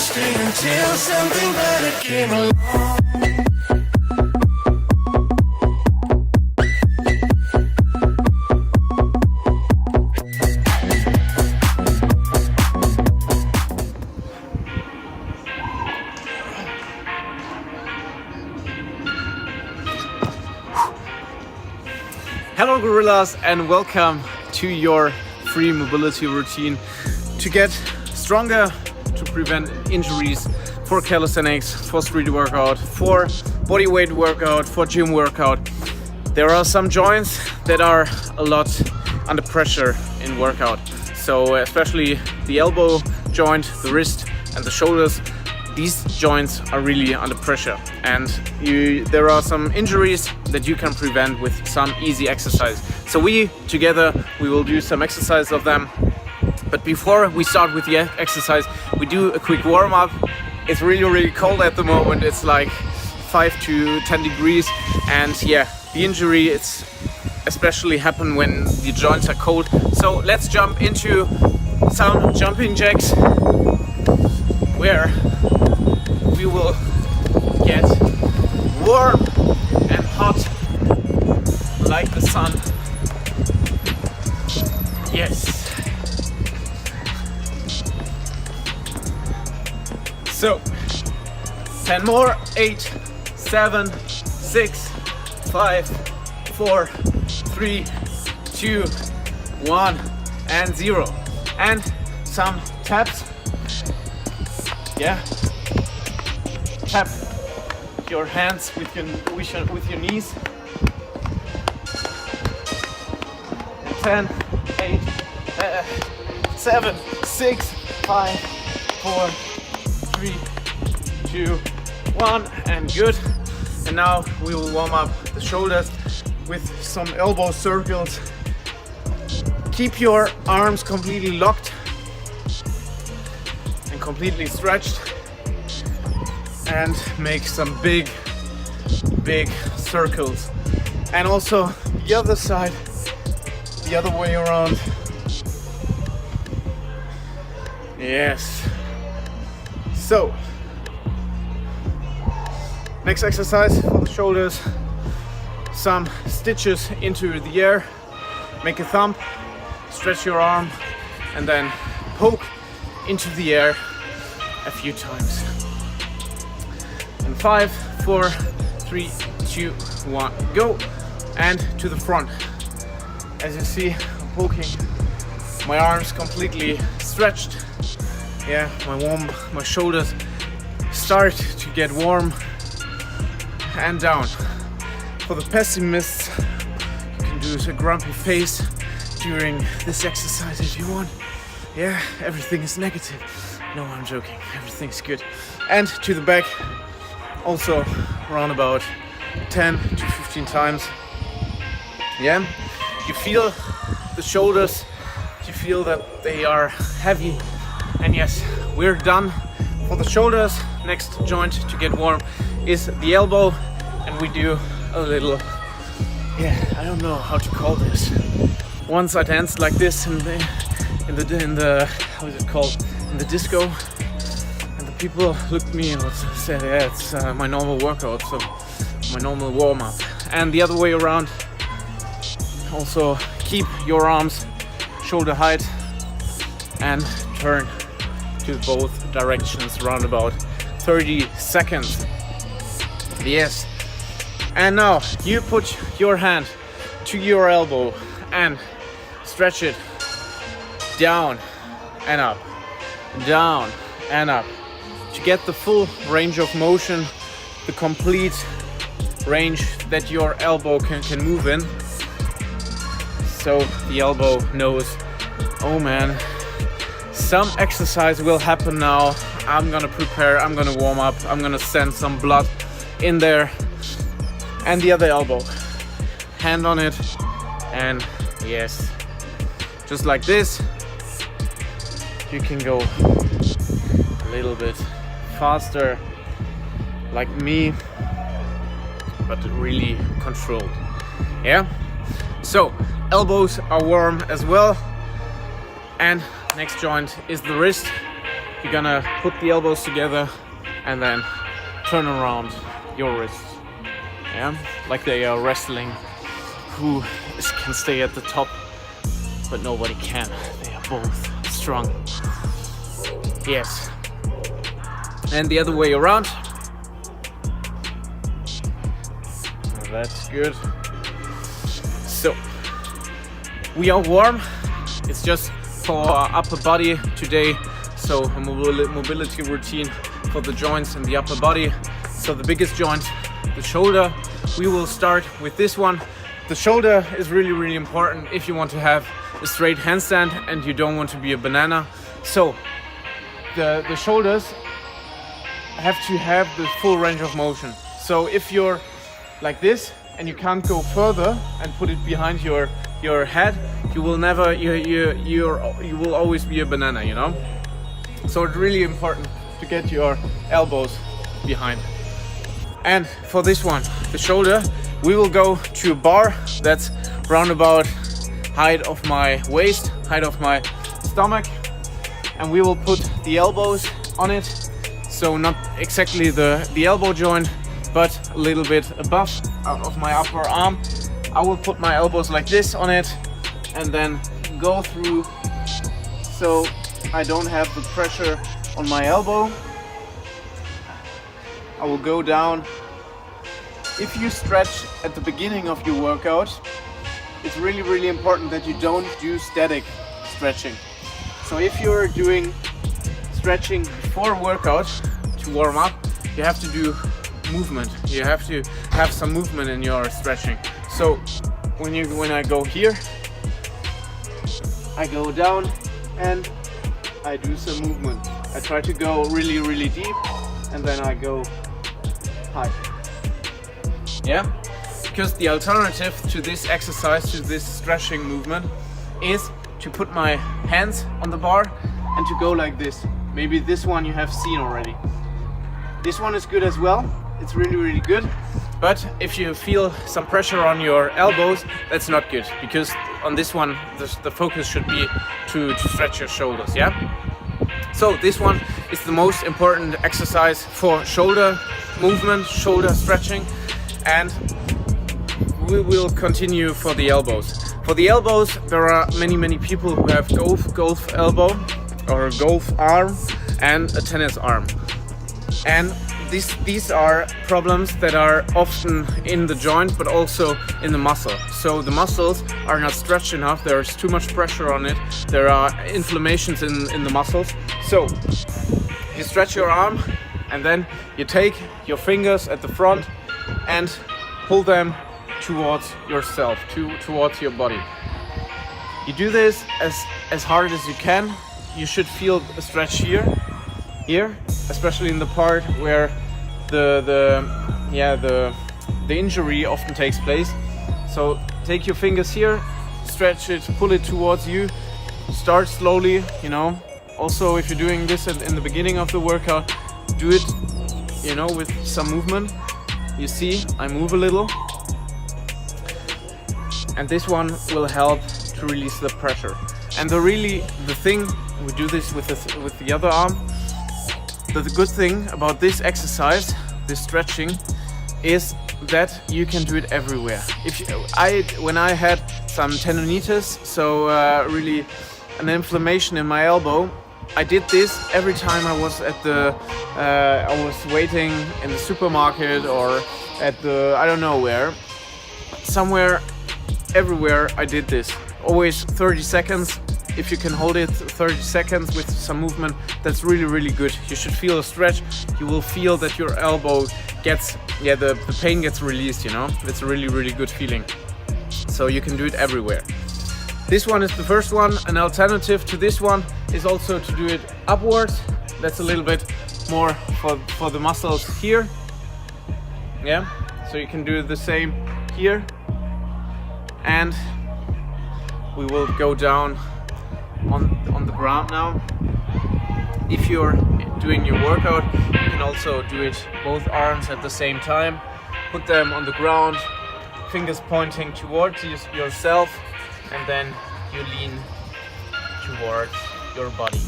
interesting until something better came along. Hello gorillas and welcome to your free mobility routine to get stronger, to prevent injuries, for calisthenics, for street workout, for body weight workout, for gym workout. There are some joints that are a lot under pressure in workout. So especially the elbow joint, the wrist and the shoulders. These joints are really under pressure and there are some injuries that you can prevent with some easy exercise. So we will do some exercise of them. But before we start with the exercise, we do a quick warm-up. It's really cold at the moment. It's like 5 to 10 degrees and yeah, the injury it's especially happen when the joints are cold. So let's jump into some jumping jacks where we will get warm and hot like the sun. Yes. So 10 more. 8, 7, 6, 5, 4, 3, 2, 1 and 0. And some taps. Yeah. Tap your hands with your knees. 10, 8, 7, 6, 5, 4, 3, 2, 1 and good. And now we will warm up the shoulders with some elbow circles. Keep your arms completely locked and completely stretched. And make some big circles. And also the other side, the other way around. Yes. So, next exercise for the shoulders. Some stitches into the air. Make a thumb, stretch your arm, and then poke into the air a few times. And 5, 4, 3, 2, 1, go. And to the front. As you see, I'm poking. My arms completely stretched. Yeah, my shoulders start to get warm. And down. For the pessimists, you can do a grumpy face during this exercise if you want. Yeah, everything is negative. No, I'm joking. Everything's good. And to the back. Also around about 10 to 15 times. Yeah, you feel the shoulders, you feel that they are heavy. And yes, we're done for the shoulders. Next joint to get warm is the elbow, and we do a little, yeah, I don't know how to call this. Once I danced like this in the how is it called, in the disco. People looked at me and said, yeah, it's my normal workout, so my normal warm-up. And the other way around, also keep your arms shoulder height and turn to both directions around about 30 seconds. Yes. And now you put your hand to your elbow and stretch it down and up, down and up. To get the full range of motion, the complete range that your elbow can move in. So the elbow knows, oh man, some exercise will happen now. I'm gonna prepare, I'm gonna warm up, I'm gonna send some blood in there. And the other elbow, hand on it, and yes, just like this. You can go a little bit faster like me, but really controlled. Yeah, so elbows are warm as well. And next joint is the wrist. you're gonna put the elbows together and then turn around your wrists. Yeah, like they are wrestling. Who can stay at the top, but nobody can. They are both strong. Yes. And the other way around. That's good. So, we are warm. It's just for our upper body today. So a mobility routine for the joints and the upper body. So the biggest joint, the shoulder. We will start with this one. The shoulder is really important if you want to have a straight handstand and you don't want to be a banana. So the shoulders have to have the full range of motion. So if you're like this and you can't go further and put it behind your head, you will never, you will always be a banana, you know? So it's really important to get your elbows behind. And for this one, the shoulder, we will go to a bar that's round about height of my waist, height of my stomach, and we will put the elbows on it. So not exactly the elbow joint, but a little bit above out of my upper arm. I will put my elbows like this on it and then go through so I don't have the pressure on my elbow. I will go down. If you stretch at the beginning of your workout, it's really important that you don't do static stretching. So if you're doing stretching before workout to warm up, you have to do movement. You have to have some movement in your stretching. So when I go here, I go down and I do some movement. I try to go really deep and then I go high. Yeah? Because the alternative to this exercise, to this stretching movement, is to put my hands on the bar and to go like this. Maybe this one you have seen already. This one is good as well. It's really good. But if you feel some pressure on your elbows, that's not good, because on this one the focus should be to stretch your shoulders, yeah? So this one is the most important exercise for shoulder movement, shoulder stretching, and we will continue for the elbows. For the elbows, there are many people who have golf elbow or golf arm and a tennis arm. And these are problems that are often in the joint but also in the muscle. So the muscles are not stretched enough, there's too much pressure on it, there are inflammations in the muscles. So you stretch your arm and then you take your fingers at the front and pull them towards yourself, towards your body. You do this as hard as you can. You should feel a stretch here, especially in the part where the injury often takes place. So take your fingers here, stretch it, pull it towards you, start slowly, you know. Also, if you're doing this in the beginning of the workout, do it, you know, with some movement. You see, I move a little, and this one will help to release the pressure. And the thing, we do this with the other arm. The good thing about this exercise, this stretching, is that you can do it everywhere. When I had some tendonitis, so really an inflammation in my elbow, I did this every time I was at I was waiting in the supermarket or at I don't know where, somewhere, everywhere I did this. Always 30 seconds. If you can hold it 30 seconds with some movement, that's really good. You should feel a stretch. You will feel that your elbow gets, the pain gets released, you know. It's a really good feeling. So you can do it everywhere. This one is the first one. An alternative to this one is also to do it upwards. That's a little bit more for the muscles here. Yeah, so you can do the same here. And we will go down on the ground now. If you're doing your workout, you can also do it both arms at the same time. Put them on the ground, fingers pointing towards yourself, and then you lean towards your body.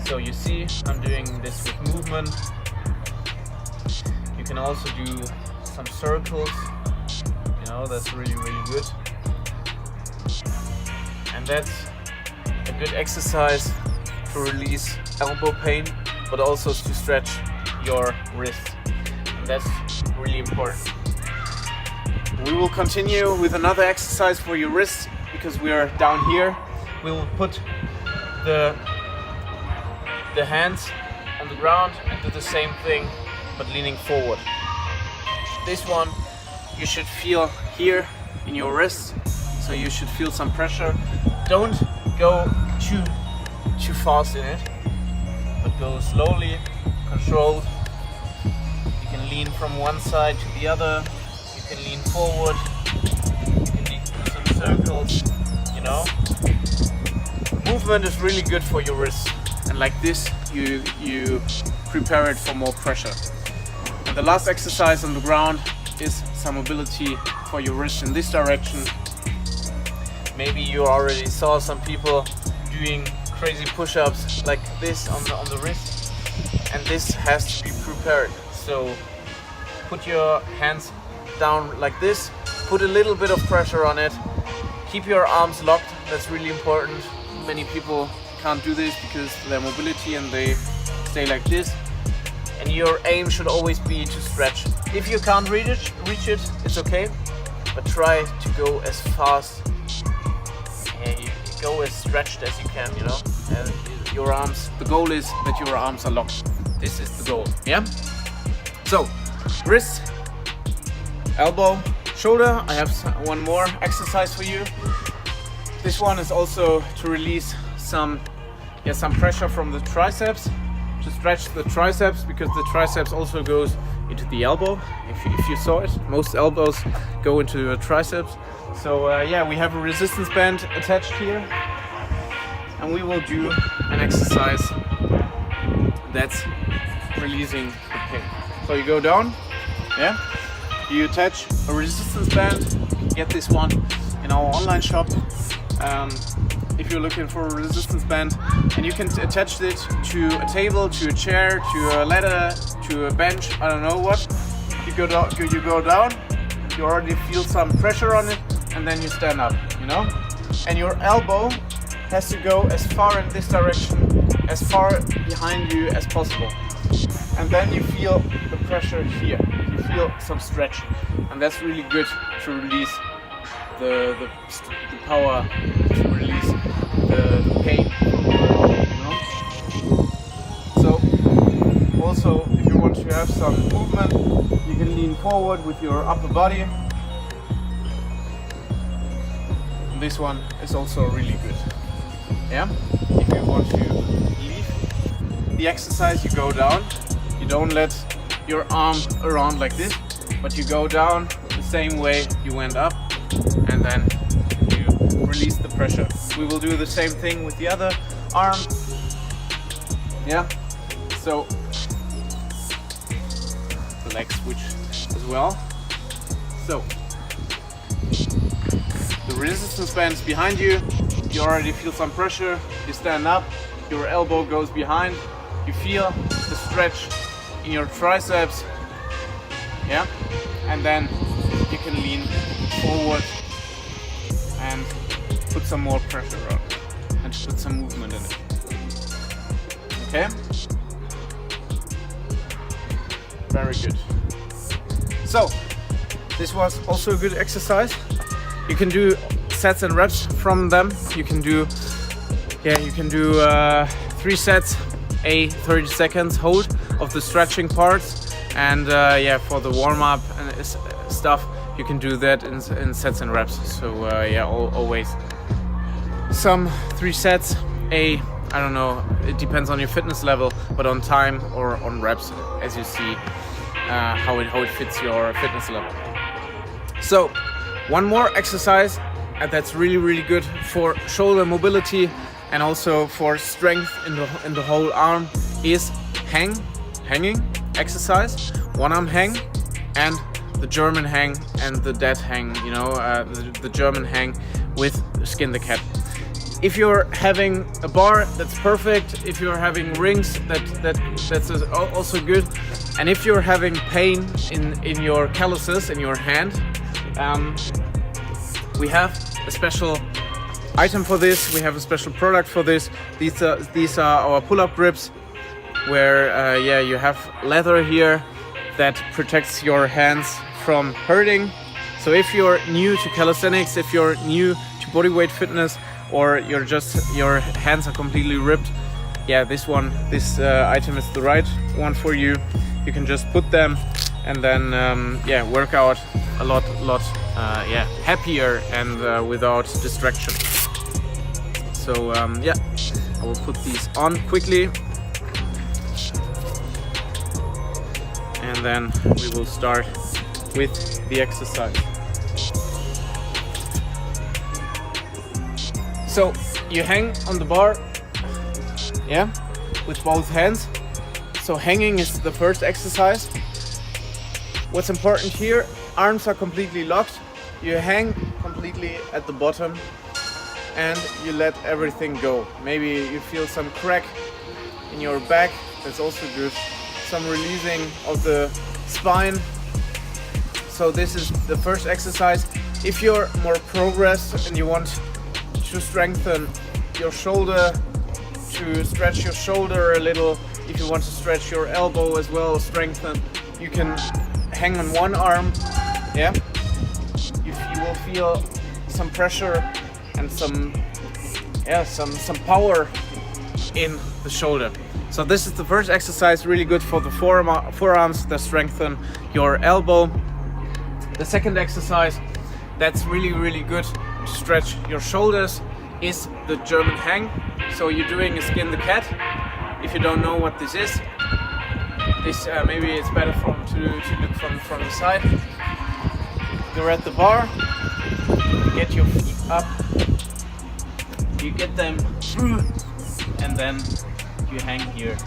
So you see, I'm doing this with movement. You can also do some circles, you know, that's really good. And that's a good exercise to release elbow pain, but also to stretch your wrist. And that's really important. We will continue with another exercise for your wrist because we are down here. We will put the hands on the ground and do the same thing but leaning forward. This one you should feel here in your wrist, so you should feel some pressure. Don't go too fast in it, but go slowly, controlled. You can lean from one side to the other, you can lean forward, you can do some circles, you know. Movement is really good for your wrist, and like this you prepare it for more pressure. And the last exercise on the ground is some mobility for your wrist in this direction. Maybe you already saw some people doing crazy push-ups like this on the wrist, and this has to be prepared. So put your hands down like this, put a little bit of pressure on it, keep your arms locked, that's really important. Many people can't do this because of their mobility and they stay like this. And your aim should always be to stretch. If you can't reach it, it's okay, but try to go as fast and you go as stretched as you can, you know. And your arms, the goal is that your arms are locked. This is the goal, yeah? So, wrist, elbow, shoulder. I have one more exercise for you. This one is also to release some pressure from the triceps, to stretch the triceps, because the triceps also goes into the elbow. If you saw it, most elbows go into your triceps. So we have a resistance band attached here, and we will do an exercise that's releasing the pain. So you go down, yeah. You attach a resistance band. You can get this one in our online shop. If you're looking for a resistance band, and you can attach it to a table, to a chair, to a ladder, to a bench, I don't know what. You go down, you already feel some pressure on it, and then you stand up, you know? And your elbow has to go as far in this direction, as far behind you as possible. And then you feel the pressure here. You feel some stretch, and that's really good to release the power, to release the pain, you know? So also, if you want to have some movement, you can lean forward with your upper body. And this one is also really good, yeah? If you want to leave the exercise, you go down. You don't let your arm around like this, but you go down the same way you went up, and then you release the pressure. We will do the same thing with the other arm, yeah. So the leg switch as well. So the resistance band is behind you. You already feel some pressure. You stand up. Your elbow goes behind. You feel the stretch in your triceps, yeah, and then you can lean forward and put some more pressure on it and put some movement in it. Okay, very good. So this was also a good exercise. You can do sets and reps from them. You can do 3 sets, 30 seconds hold of the stretching parts, and for the warm-up and stuff, you can do that in sets and reps. So always some 3 sets, I don't know, it depends on your fitness level, but on time or on reps, as you see how it fits your fitness level. So one more exercise that's really good for shoulder mobility and also for strength in the whole arm is hanging exercise, one arm hang, and the German hang and the dead hang, you know, the German hang with skin the cat. If you're having a bar, that's perfect. If you're having rings, that's also good. And if you're having pain in your calluses, in your hand, we have a special item for this. We have a special product for this. These are our pull-up grips, where you have leather here that protects your hands from hurting. So if you're new to calisthenics, if you're new to bodyweight fitness, or your hands are completely ripped, this item is the right one for you. You can just put them and then work out a lot happier and without distraction. So I will put these on quickly, and then we will start with the exercise. So you hang on the bar, with both hands. So hanging is the first exercise. What's important here, arms are completely locked. You hang completely at the bottom and you let everything go. Maybe you feel some crack in your back, that's also good. Some releasing of the spine. So this is the first exercise. If you're more progressed and you want to strengthen your shoulder, to stretch your shoulder a little, if you want to stretch your elbow as well, strengthen, you can hang on one arm, you will feel some pressure and some power in the shoulder. So this is the first exercise, really good for the forearms that strengthen your elbow. The second exercise that's really good to stretch your shoulders is the German hang. So you're doing a skin the cat. If you don't know what this is, maybe it's better to look from the side. You're at the bar, you get your feet up, you get them through, and then you hang here.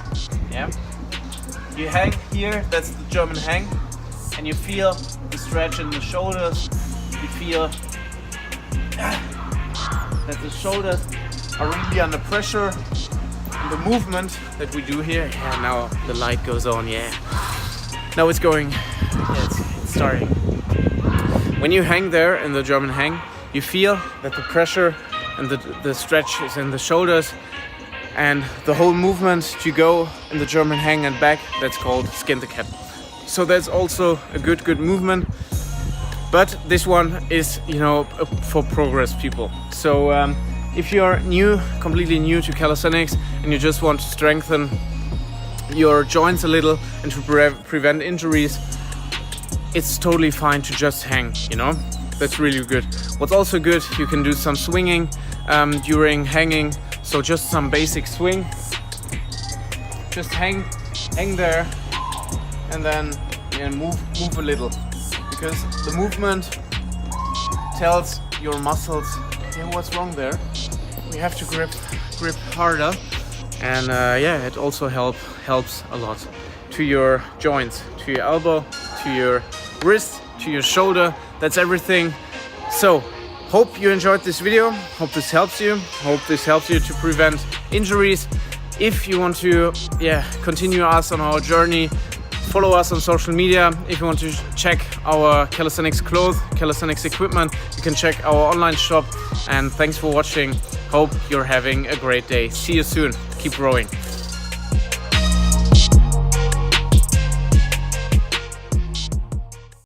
You hang here, that's the German hang, and you feel the stretch in the shoulders. You feel that the shoulders are really under pressure. And the movement that we do here, now the light goes on, now it's going, it's starting. When you hang there in the German hang, you feel that the pressure and the stretch is in the shoulders, and the whole movement to go in the German hang and back, that's called skin the cat. So that's also a good movement. But this one is, for progress people. So if you're completely new to calisthenics, and you just want to strengthen your joints a little and to prevent injuries, it's totally fine to just hang, That's really good. What's also good, you can do some swinging during hanging. So just some basic swing. Just hang there, and then move a little. Because the movement tells your muscles, what's wrong there. We have to grip harder, and it also helps a lot to your joints, to your elbow, to your wrist, to your shoulder. That's everything. So hope you enjoyed this video. Hope this helps you. Hope this helps you to prevent injuries. If you want to continue us on our journey, follow us on social media. If you want to check our calisthenics clothes, calisthenics equipment, you can check our online shop. And thanks for watching. Hope you're having a great day. See you soon. Keep growing.